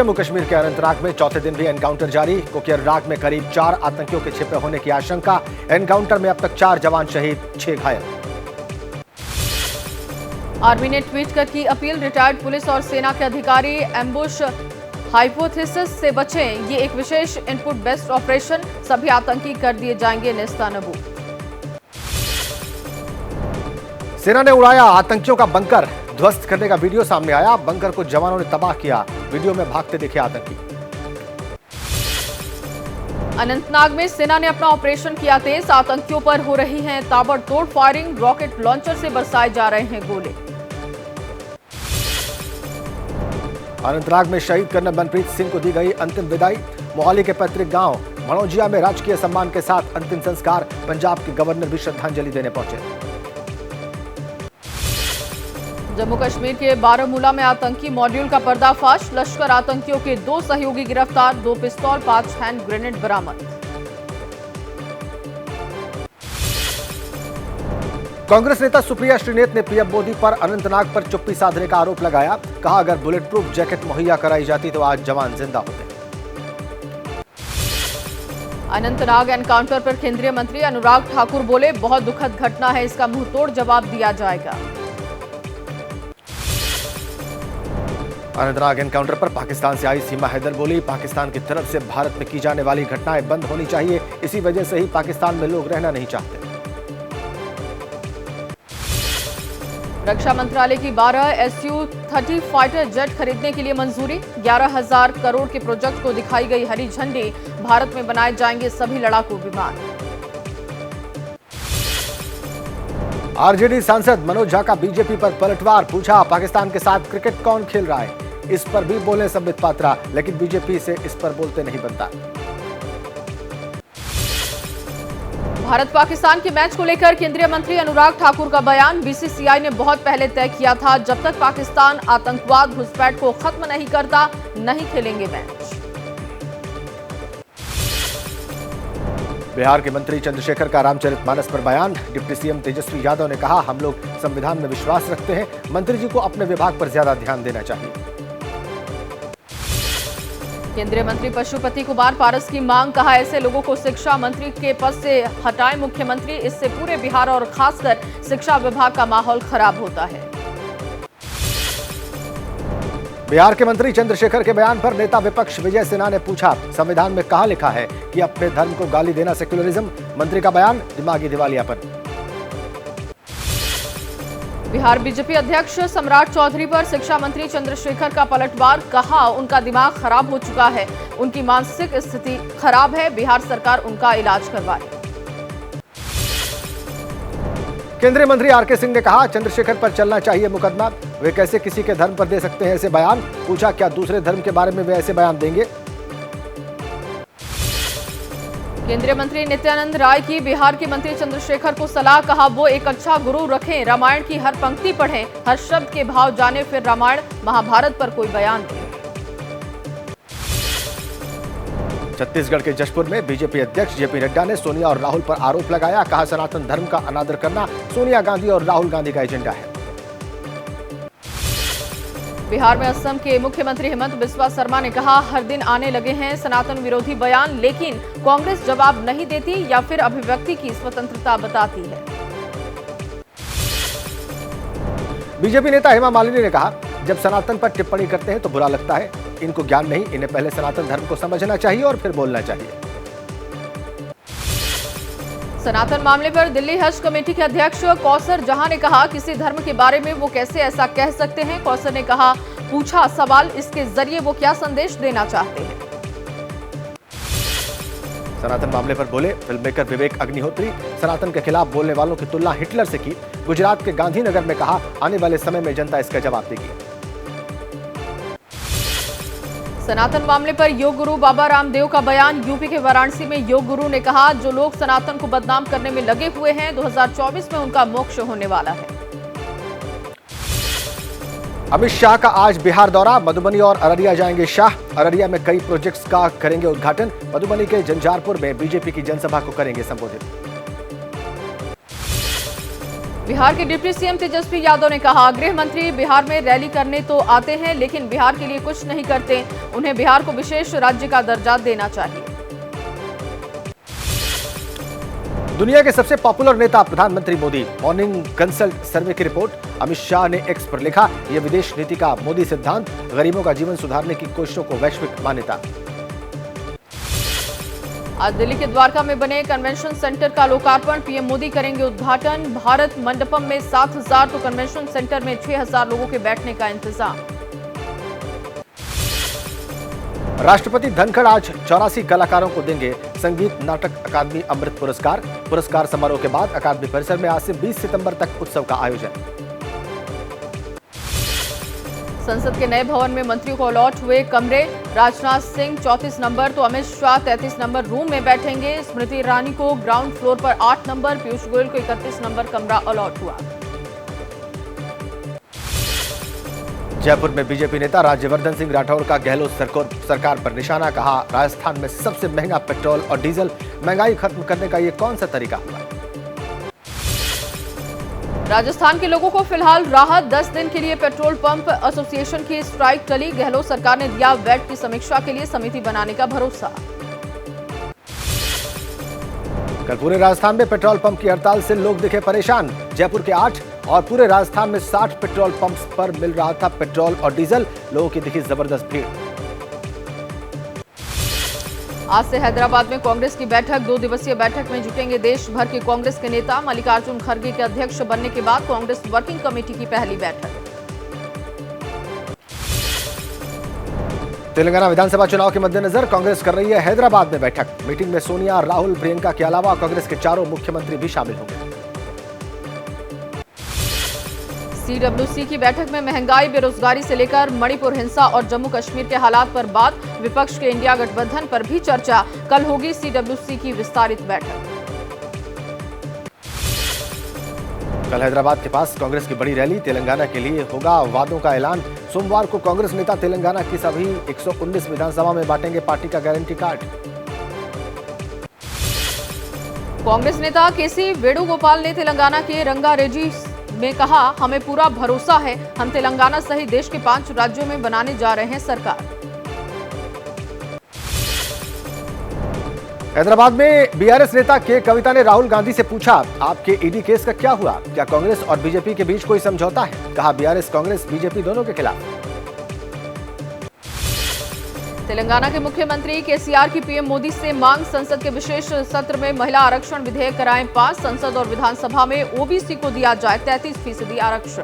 जम्मू कश्मीर के अनंतनाग में चौथे दिन भी एनकाउंटर जारी। कोकियरनाग में करीब 4 आतंकियों के छिपे होने की आशंका। एनकाउंटर में अब तक 4 जवान शहीद, 6 घायल। आर्मी ने ट्वीट कर की अपील, रिटायर्ड पुलिस और सेना के अधिकारी एम्बुश हाइपोथेसिस से बचें। ये एक विशेष इनपुट बेस्ड ऑपरेशन, सभी आतंकी कर दिए जाएंगे नेस्तनाबूद। सेना ने उड़ाया आतंकियों का बंकर, ध्वस्त करने का वीडियो सामने आया। बंकर को जवानों ने तबाह किया, वीडियो में भागते दिखे आतंकी। अनंतनाग में सेना ने अपना ऑपरेशन किया तेज, आतंकियों पर हो रही है ताबड़तोड़ फायरिंग, रॉकेट लॉन्चर से बरसाए जा रहे हैं गोले। अनंतनाग में शहीद कर्नल मनप्रीत सिंह को दी गई अंतिम विदाई। मोहाली के पैतृक गांव भणोजिया में राजकीय सम्मान के साथ अंतिम संस्कार। पंजाब के गवर्नर भी श्रद्धांजलि देने पहुंचे। जम्मू कश्मीर के बारामूला में आतंकी मॉड्यूल का पर्दाफाश, लश्कर आतंकियों के 2 सहयोगी गिरफ्तार, 2 पिस्तौल, 5 हैंड ग्रेनेड बरामद। कांग्रेस नेता सुप्रिया श्रीनेत ने पीएम मोदी पर अनंतनाग पर चुप्पी साधने का आरोप लगाया। कहा, अगर बुलेट प्रूफ जैकेट मुहैया कराई जाती तो आज जवान जिंदा होते। अनंतनाग एनकाउंटर पर केंद्रीय मंत्री अनुराग ठाकुर बोले, बहुत दुखद घटना है, इसका मुंहतोड़ जवाब दिया जाएगा। अनंतनाग एनकाउंटर पर पाकिस्तान से आई सीमा हैदर बोली, पाकिस्तान की तरफ से भारत में की जाने वाली घटनाएं बंद होनी चाहिए, इसी वजह से ही पाकिस्तान में लोग रहना नहीं चाहते। रक्षा मंत्रालय की 12 Su-30 फाइटर जेट खरीदने के लिए मंजूरी। 11,000 करोड़ के प्रोजेक्ट को दिखाई गई हरी झंडी। भारत में बनाए जाएंगे सभी लड़ाकू विमान। आरजेडी सांसद मनोज झा का बीजेपी पर पलटवार, पूछा पाकिस्तान के साथ क्रिकेट कौन खेल रहा है। इस पर भी बोले संबित पात्रा, लेकिन बीजेपी से इस पर बोलते नहीं बनता। भारत पाकिस्तान के मैच को लेकर केंद्रीय मंत्री अनुराग ठाकुर का बयान, बीसीसीआई ने बहुत पहले तय किया था, जब तक पाकिस्तान आतंकवाद घुसपैठ को खत्म नहीं करता, नहीं खेलेंगे मैच। बिहार के मंत्री चंद्रशेखर का रामचरितमानस पर बयान, डिप्टी सीएम तेजस्वी यादव ने कहा, हम लोग संविधान में विश्वास रखते हैं, मंत्री जी को अपने विभाग पर ज्यादा ध्यान देना चाहिए। केंद्रीय मंत्री पशुपति कुमार पारस की मांग, कहा ऐसे लोगों को शिक्षा मंत्री के पद से हटाएं मुख्यमंत्री, इससे पूरे बिहार और खासकर शिक्षा विभाग का माहौल खराब होता है। बिहार के मंत्री चंद्रशेखर के बयान पर नेता विपक्ष विजय सिन्हा ने पूछा, संविधान में कहां लिखा है कि अपने धर्म को गाली देना सेक्युलरिज्म। मंत्री का बयान, दिमागी दिवालियापन। बिहार बीजेपी अध्यक्ष सम्राट चौधरी पर शिक्षा मंत्री चंद्रशेखर का पलटवार, कहा उनका दिमाग खराब हो चुका है, उनकी मानसिक स्थिति खराब है, बिहार सरकार उनका इलाज करवाए। केंद्रीय मंत्री आरके सिंह ने कहा, चंद्रशेखर पर चलना चाहिए मुकदमा, वे कैसे किसी के धर्म पर दे सकते हैं ऐसे बयान। पूछा, क्या दूसरे धर्म के बारे में वे ऐसे बयान देंगे। केंद्रीय मंत्री नित्यानंद राय की बिहार के मंत्री चंद्रशेखर को सलाह, कहा वो एक अच्छा गुरु रखें, रामायण की हर पंक्ति पढ़ें, हर शब्द के भाव जाने, फिर रामायण महाभारत पर कोई बयान दें। छत्तीसगढ़ के जशपुर में बीजेपी अध्यक्ष जेपी नड्डा ने सोनिया और राहुल पर आरोप लगाया, कहा सनातन धर्म का अनादर करना सोनिया गांधी और राहुल गांधी का एजेंडा है। बिहार में असम के मुख्यमंत्री हेमंत बिस्वा शर्मा ने कहा, हर दिन आने लगे हैं सनातन विरोधी बयान, लेकिन कांग्रेस जवाब नहीं देती या फिर अभिव्यक्ति की स्वतंत्रता बताती है। बीजेपी नेता हेमा मालिनी ने कहा, जब सनातन पर टिप्पणी करते हैं तो बुरा लगता है, इनको ज्ञान नहीं, इन्हें पहले सनातन धर्म को समझना चाहिए और फिर बोलना चाहिए। सनातन मामले पर दिल्ली हज कमेटी के अध्यक्ष कौसर जहां ने कहा, किसी धर्म के बारे में वो कैसे ऐसा कह सकते हैं। कौसर ने कहा, पूछा सवाल, इसके जरिए वो क्या संदेश देना चाहते हैं। सनातन मामले पर बोले फिल्ममेकर विवेक अग्निहोत्री, सनातन के खिलाफ बोलने वालों की तुलना हिटलर से की। गुजरात के गांधीनगर में कहा, आने वाले समय में जनता इसका जवाब देगी। सनातन मामले पर योग गुरु बाबा रामदेव का बयान, यूपी के वाराणसी में योग गुरु ने कहा, जो लोग सनातन को बदनाम करने में लगे हुए हैं, 2024 में उनका मोक्ष होने वाला है। अमित शाह का आज बिहार दौरा, मधुबनी और अररिया जाएंगे शाह। अररिया में कई प्रोजेक्ट्स का करेंगे उद्घाटन। मधुबनी के जंजारपुर में बीजेपी की जनसभा को करेंगे संबोधित। बिहार के डिप्टी सीएम तेजस्वी यादव ने कहा, गृह मंत्री बिहार में रैली करने तो आते हैं लेकिन बिहार के लिए कुछ नहीं करते। उन्हें बिहार को विशेष राज्य का दर्जा देना चाहिए। दुनिया के सबसे पॉपुलर नेता प्रधानमंत्री मोदी, मॉर्निंग कंसल्ट सर्वे की रिपोर्ट। अमित शाह ने एक्स पर लिखा, यह विदेश नीति का मोदी सिद्धांत, गरीबों का जीवन सुधारने की कोशिशों को वैश्विक मान्यता। आज दिल्ली के द्वारका में बने कन्वेंशन सेंटर का लोकार्पण, पीएम मोदी करेंगे उद्घाटन। भारत मंडपम में 7,000 तो कन्वेंशन सेंटर में 6,000 लोगों के बैठने का इंतजाम। राष्ट्रपति धनखड़ आज 84 कलाकारों को देंगे संगीत नाटक अकादमी अमृत पुरस्कार। पुरस्कार समारोह के बाद अकादमी परिसर में आज से 20 सितंबर तक उत्सव का आयोजन। संसद के नए भवन में मंत्रियों को अलॉट हुए कमरे। राजनाथ सिंह 34 नंबर तो अमित शाह 33 नंबर रूम में बैठेंगे। स्मृति ईरानी को ग्राउंड फ्लोर पर 8 नंबर, पीयूष गोयल को 31 नंबर कमरा अलॉट हुआ। जयपुर में बीजेपी नेता राज्यवर्धन सिंह राठौर का गहलोत सरकार पर निशाना, कहा राजस्थान में सबसे महंगा पेट्रोल और डीजल, महंगाई खत्म करने का ये कौन सा तरीका हुआ। राजस्थान के लोगों को फिलहाल राहत, 10 दिन के लिए पेट्रोल पंप एसोसिएशन की स्ट्राइक टली। गहलोत सरकार ने दिया वैट की समीक्षा के लिए समिति बनाने का भरोसा। कल पूरे राजस्थान में पेट्रोल पंप की हड़ताल से लोग दिखे परेशान। जयपुर के 8 और पूरे राजस्थान में 60 पेट्रोल पंप्स पर मिल रहा था पेट्रोल और डीजल, लोगों की दिखी जबरदस्त भीड़। आज से हैदराबाद में कांग्रेस की बैठक, 2 दिवसीय बैठक में जुटेंगे देश भर के कांग्रेस के नेता। मल्लिकार्जुन खड़गे के अध्यक्ष बनने के बाद कांग्रेस वर्किंग कमेटी की पहली बैठक। तेलंगाना विधानसभा चुनाव के मद्देनजर कांग्रेस कर रही है हैदराबाद में बैठक। मीटिंग में सोनिया, राहुल, प्रियंका के अलावा कांग्रेस के 4 मुख्यमंत्री भी शामिल होंगे। सीडब्ल्यूसी की बैठक में महंगाई, बेरोजगारी से लेकर मणिपुर हिंसा और जम्मू कश्मीर के हालात पर बात। विपक्ष के इंडिया गठबंधन पर भी चर्चा। कल होगी सीडब्ल्यूसी की विस्तारित बैठक। कल हैदराबाद के पास कांग्रेस की बड़ी रैली, तेलंगाना के लिए होगा वादों का ऐलान। सोमवार को कांग्रेस नेता तेलंगाना की सभी 119 विधानसभा में बांटेंगे पार्टी का गारंटी कार्ड। कांग्रेस नेता केसी वेणुगोपाल ने तेलंगाना के रंगारेड्डी में कहा, हमें पूरा भरोसा है, हम तेलंगाना सहित देश के 5 राज्यों में बनाने जा रहे हैं सरकार। हैदराबाद में बीआरएस नेता के कविता ने राहुल गांधी से पूछा, आपके ईडी केस का क्या हुआ, क्या कांग्रेस और बीजेपी के बीच कोई समझौता है। कहा बीआरएस कांग्रेस बीजेपी दोनों के खिलाफ। तेलंगाना के मुख्यमंत्री केसीआर की पीएम मोदी से मांग, संसद के विशेष सत्र में महिला आरक्षण विधेयक कराएं पास। संसद और विधानसभा में ओबीसी को दिया जाए 33% आरक्षण।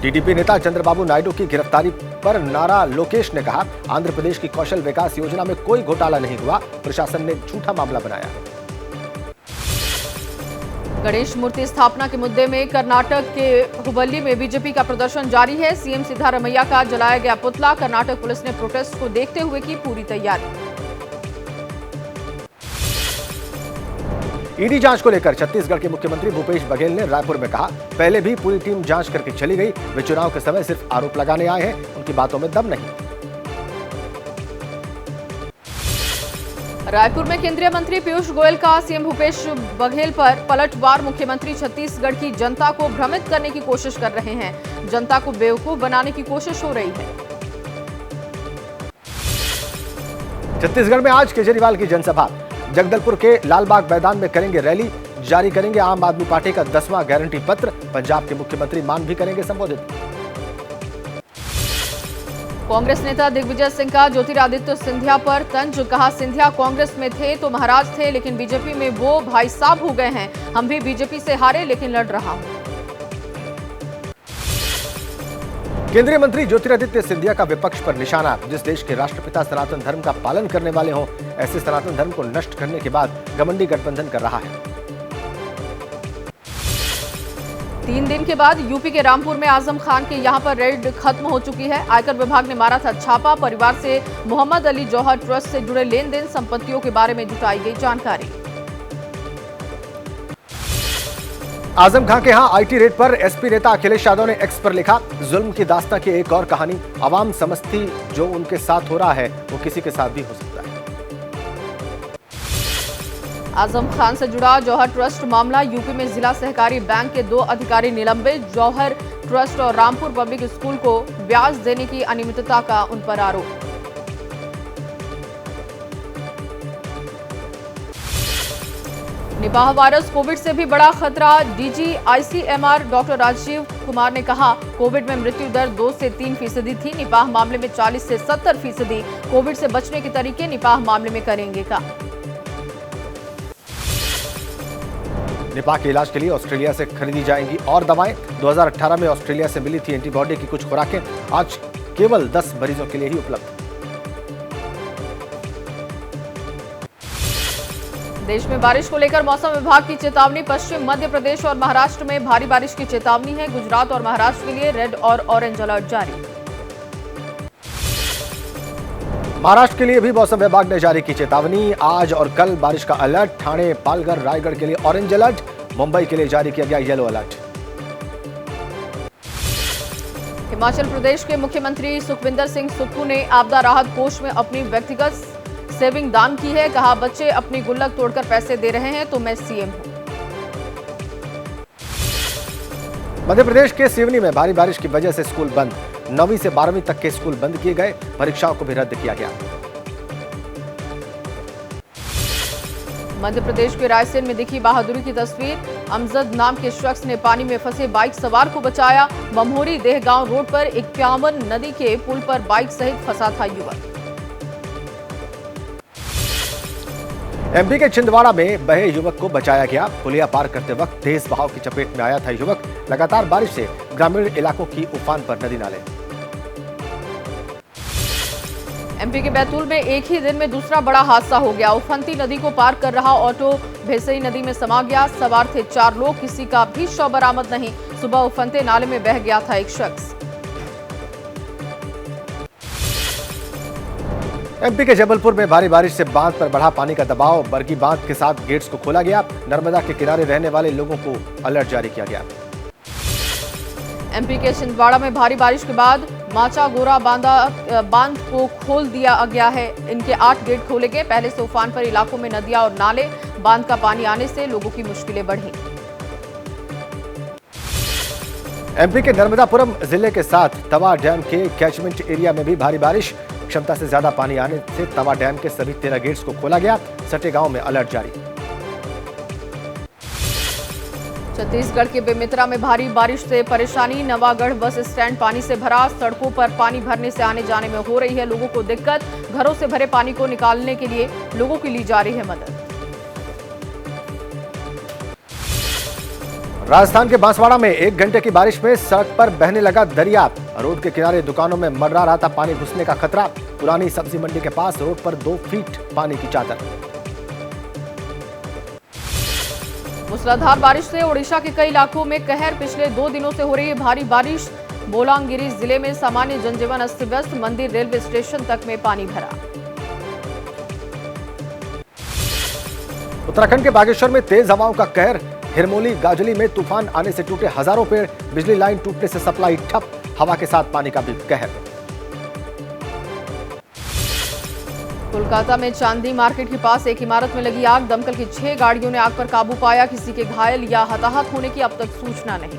टीडीपी नेता चंद्रबाबू नायडू की गिरफ्तारी पर नारा लोकेश ने कहा, आंध्र प्रदेश की कौशल विकास योजना में कोई घोटाला नहीं हुआ, प्रशासन ने झूठा मामला बनाया। गणेश मूर्ति स्थापना के मुद्दे में कर्नाटक के हुबल्ली में बीजेपी का प्रदर्शन जारी है। सीएम सिद्धारमैया का जलाया गया पुतला। कर्नाटक पुलिस ने प्रोटेस्ट को देखते हुए की पूरी तैयारी। ईडी जांच को लेकर छत्तीसगढ़ के मुख्यमंत्री भूपेश बघेल ने रायपुर में कहा, पहले भी पूरी टीम जांच करके चली गई, वे चुनाव के समय सिर्फ आरोप लगाने आए हैं, उनकी बातों में दम नहीं। रायपुर में केंद्रीय मंत्री पीयूष गोयल का सीएम भूपेश बघेल पर पलटवार। मुख्यमंत्री छत्तीसगढ़ की जनता को भ्रमित करने की कोशिश कर रहे हैं, जनता को बेवकूफ बनाने की कोशिश हो रही है। छत्तीसगढ़ में आज केजरीवाल की जनसभा, जगदलपुर के लालबाग मैदान में करेंगे रैली, जारी करेंगे आम आदमी पार्टी का 10वां गारंटी पत्र। पंजाब के मुख्यमंत्री मान भी करेंगे संबोधित। कांग्रेस नेता दिग्विजय सिंह का ज्योतिरादित्य सिंधिया पर तंज, कहा सिंधिया कांग्रेस में थे तो महाराज थे, लेकिन बीजेपी में वो भाई साहब हो गए हैं। हम भी बीजेपी से हारे लेकिन लड़ रहा हूं। केंद्रीय मंत्री ज्योतिरादित्य सिंधिया का विपक्ष पर निशाना, जिस देश के राष्ट्रपिता सनातन धर्म का पालन करने वाले हों, ऐसे सनातन धर्म को नष्ट करने के बाद घमंडी गठबंधन कर रहा है। 3 दिन के बाद यूपी के रामपुर में आजम खान के यहां पर रेड खत्म हो चुकी है। आयकर विभाग ने मारा था छापा। परिवार से मोहम्मद अली जौहर ट्रस्ट से जुड़े लेन देन, संपत्तियों के बारे में जुटाई गई जानकारी। आजम खान के यहां आईटी रेड पर एसपी नेता अखिलेश यादव ने एक्स पर लिखा, जुल्म की दास्तां की एक और कहानी, आवाम समझती जो उनके साथ हो रहा है वो किसी के साथ भी हो सकता है। आजम खान से जुड़ा जौहर ट्रस्ट मामला। यूपी में जिला सहकारी बैंक के 2 अधिकारी निलंबित। जौहर ट्रस्ट और रामपुर पब्लिक स्कूल को ब्याज देने की अनियमितता का उन पर आरोप। निपाह वायरस कोविड से भी बड़ा खतरा। DG ICMR doctor Rajeev Kumar ने कहा, कोविड में मृत्यु दर 2 से 3% थी। निपाह मामले में 40 से 70%। कोविड से बचने के तरीके निपाह मामले में करेंगे का। निपाह के इलाज के लिए ऑस्ट्रेलिया से खरीदी जाएंगी और दवाएं। 2018 में ऑस्ट्रेलिया से मिली थी एंटीबॉडी की कुछ खुराकें आज केवल 10 मरीजों के लिए ही उपलब्ध। देश में बारिश को लेकर मौसम विभाग की चेतावनी। पश्चिम मध्य प्रदेश और महाराष्ट्र में भारी बारिश की चेतावनी है। गुजरात और महाराष्ट्र के लिए रेड और ऑरेंज अलर्ट जारी। महाराष्ट्र के लिए भी मौसम विभाग ने जारी की चेतावनी। आज और कल बारिश का अलर्ट। ठाणे, पालघर, रायगढ़ के लिए ऑरेंज अलर्ट। मुंबई के लिए जारी किया गया येलो अलर्ट। हिमाचल प्रदेश के मुख्यमंत्री सुखविंदर सिंह सुक्खू ने आपदा राहत कोष में अपनी व्यक्तिगत सेविंग दान की है। कहा, बच्चे अपनी गुल्लक तोड़कर पैसे दे रहे हैं तो मैं सीएम हूं। मध्य प्रदेश के सिवनी में भारी बारिश की वजह से स्कूल बंद। 9वीं से 12वीं तक के स्कूल बंद किए गए। परीक्षाओं को भी रद्द किया गया। मध्य प्रदेश के रायसेन में दिखी बहादुरी की तस्वीर। अमजद नाम के शख्स ने पानी में फंसे बाइक सवार को बचाया। बमहोरी देहगांव रोड पर 51 नदी के पुल पर बाइक सहित फंसा था युवक। एमपी के छिंदवाड़ा में बहे युवक को बचाया गया। पुलिया पार करते वक्त तेज बहाव की चपेट में आया था युवक। लगातार बारिश से ग्रामीण इलाकों की उफान पर नदी नाले। एमपी के बैतूल में एक ही दिन में दूसरा बड़ा हादसा हो गया। उफनती नदी को पार कर रहा ऑटो भेसई नदी में समा गया। सवार थे 4 लोग, किसी का भी शव बरामद नहीं। सुबह उफनते नाले में बह गया था एक शख्स। एमपी के जबलपुर में भारी बारिश से बांध पर बढ़ा पानी का दबाव। बरगी बांध के साथ गेट्स को खोला गया। नर्मदा के किनारे रहने वाले लोगों को अलर्ट जारी किया गया। एमपी के छिंदवाड़ा में भारी बारिश के बाद माचा गोरा बांध को खोल दिया गया है। इनके 8 गेट खोले गए। पहले से उफान पर इलाकों में नदियां और नाले। बांध का पानी आने से लोगों की मुश्किलें बढ़ी। एमपी के नर्मदापुरम जिले के साथ तवा डैम के कैचमेंट एरिया में भी भारी बारिश। क्षमता से ज्यादा पानी आने से तवा डैम के सभी 13 गेट्स को खोला गया। सटे गांव में अलर्ट जारी। छत्तीसगढ़ के बेमेतरा में भारी बारिश से परेशानी। नवागढ़ बस स्टैंड पानी से भरा। सड़कों पर पानी भरने से आने जाने में हो रही है लोगों को दिक्कत। घरों से भरे पानी को निकालने के लिए लोगों की ली जा रही है मदद। राजस्थान के बांसवाड़ा में 1 घंटे की बारिश में सड़क पर बहने लगा दरिया। रोड के किनारे दुकानों में मंडरा रहा था पानी घुसने का खतरा। पुरानी सब्जी मंडी के पास रोड पर 2 फीट पानी की चादर। मूसलाधार बारिश से ओडिशा के कई इलाकों में कहर। पिछले 2 दिनों से हो रही है भारी बारिश। बोलांगिरी जिले में सामान्य जनजीवन अस्त व्यस्त। मंदिर रेलवे स्टेशन तक में पानी भरा। उत्तराखंड के बागेश्वर में तेज हवाओं का कहर। हिरमोली गाजली में तूफान आने से टूटे हजारों पेड़। बिजली लाइन टूटने से सप्लाई ठप। हवा के साथ पानी का भी कहर। कोलकाता में चांदी मार्केट के पास एक इमारत में लगी आग। दमकल की 6 गाड़ियों ने आग पर काबू पाया। किसी के घायल या हताहत होने की अब तक सूचना नहीं।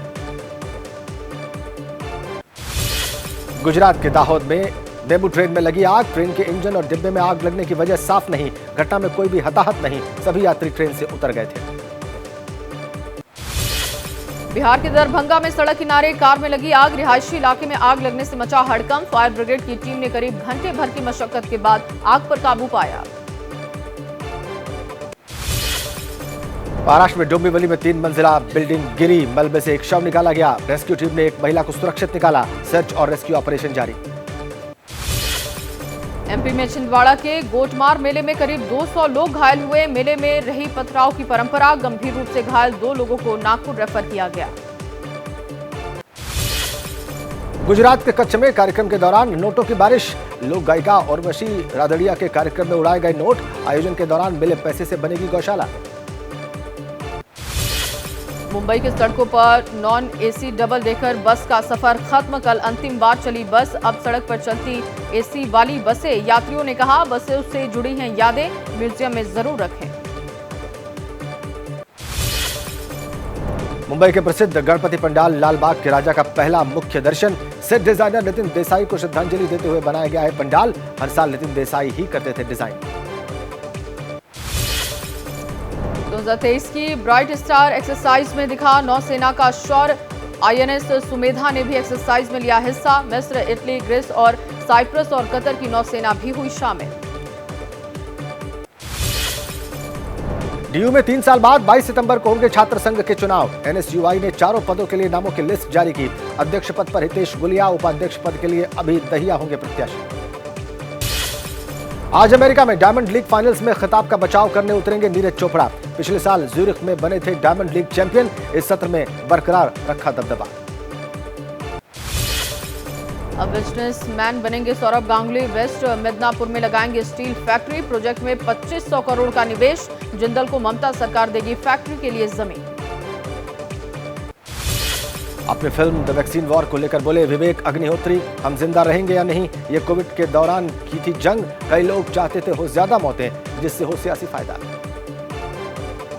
गुजरात के दाहोद में मेमू ट्रेन में लगी आग। ट्रेन के इंजन और डिब्बे में आग लगने की वजह साफ नहीं। घटना में कोई भी हताहत नहीं। सभी यात्री ट्रेन से उतर गए थे। बिहार के दरभंगा में सड़क किनारे कार में लगी आग। रिहायशी इलाके में आग लगने से मचा हड़कंप। फायर ब्रिगेड की टीम ने करीब घंटे भर की मशक्कत के बाद आग पर काबू पाया। महाराष्ट्र में डोंबिवली में 3 मंजिला बिल्डिंग गिरी। मलबे से एक शव निकाला गया। रेस्क्यू टीम ने एक महिला को सुरक्षित निकाला। सर्च और रेस्क्यू ऑपरेशन जारी। एमपी में छिंदवाड़ा के गोटमार मेले में करीब 200 लोग घायल हुए। मेले में रही पथराव की परंपरा। गंभीर रूप से घायल 2 लोगों को नागपुर रेफर किया गया। गुजरात के कच्छ में कार्यक्रम के दौरान नोटों की बारिश। लोक गायिका उर्वशी रादड़िया के कार्यक्रम में उड़ाए गए नोट। आयोजन के दौरान मिले पैसे से बनेगी गौशाला। मुंबई की सड़कों पर non AC double decker bus का सफर खत्म। कल अंतिम बार चली बस। अब सड़क पर चलती एसी वाली बसें। यात्रियों ने कहा, बसें से जुड़ी हैं यादें, म्यूजियम में जरूर रखें। मुंबई के प्रसिद्ध गणपति पंडाल लालबाग के राजा का पहला मुख्य दर्शन। सेट डिजाइनर नितिन देसाई को श्रद्धांजलि देते हुए बनाया गया है पंडाल। हर साल नितिन देसाई ही करते थे डिजाइन। 2023 की ब्राइट स्टार एक्सरसाइज में दिखा नौसेना का शौर्य। आईएनएस सुमेधा ने भी एक्सरसाइज में लिया हिस्सा। मिस्र, इटली, ग्रीस और साइप्रस और कतर की नौसेना भी हुई शामिल। डीयू में 3 साल बाद 22 सितंबर को होंगे छात्र संघ के चुनाव। एनएसयूआई ने चारों पदों के लिए नामों की लिस्ट जारी की। अध्यक्ष पद पर हितेश गुलिया, उपाध्यक्ष पद के लिए अभी दहिया होंगे प्रत्याशी। आज अमेरिका में डायमंड लीग फाइनल्स में खिताब का बचाव करने उतरेंगे नीरज चोपड़ा। पिछले साल ज्यूरिख में बने थे डायमंड लीग चैंपियन। इस सत्र में बरकरार रखा दबदबा। अब बिजनेसमैन बनेंगे सौरभ गांगुली। वेस्ट मिदनापुर में लगाएंगे स्टील फैक्ट्री। प्रोजेक्ट में 2500 करोड़ का निवेश। जिंदल को ममता सरकार देगी फैक्ट्री के लिए जमीन। अपनी फिल्म द वैक्सीन वॉर को लेकर बोले विवेक अग्निहोत्री, हम जिंदा रहेंगे या नहीं, ये कोविड के दौरान की थी जंग। कई लोग चाहते थे हो ज्यादा मौतें जिससे हो सियासी फायदा।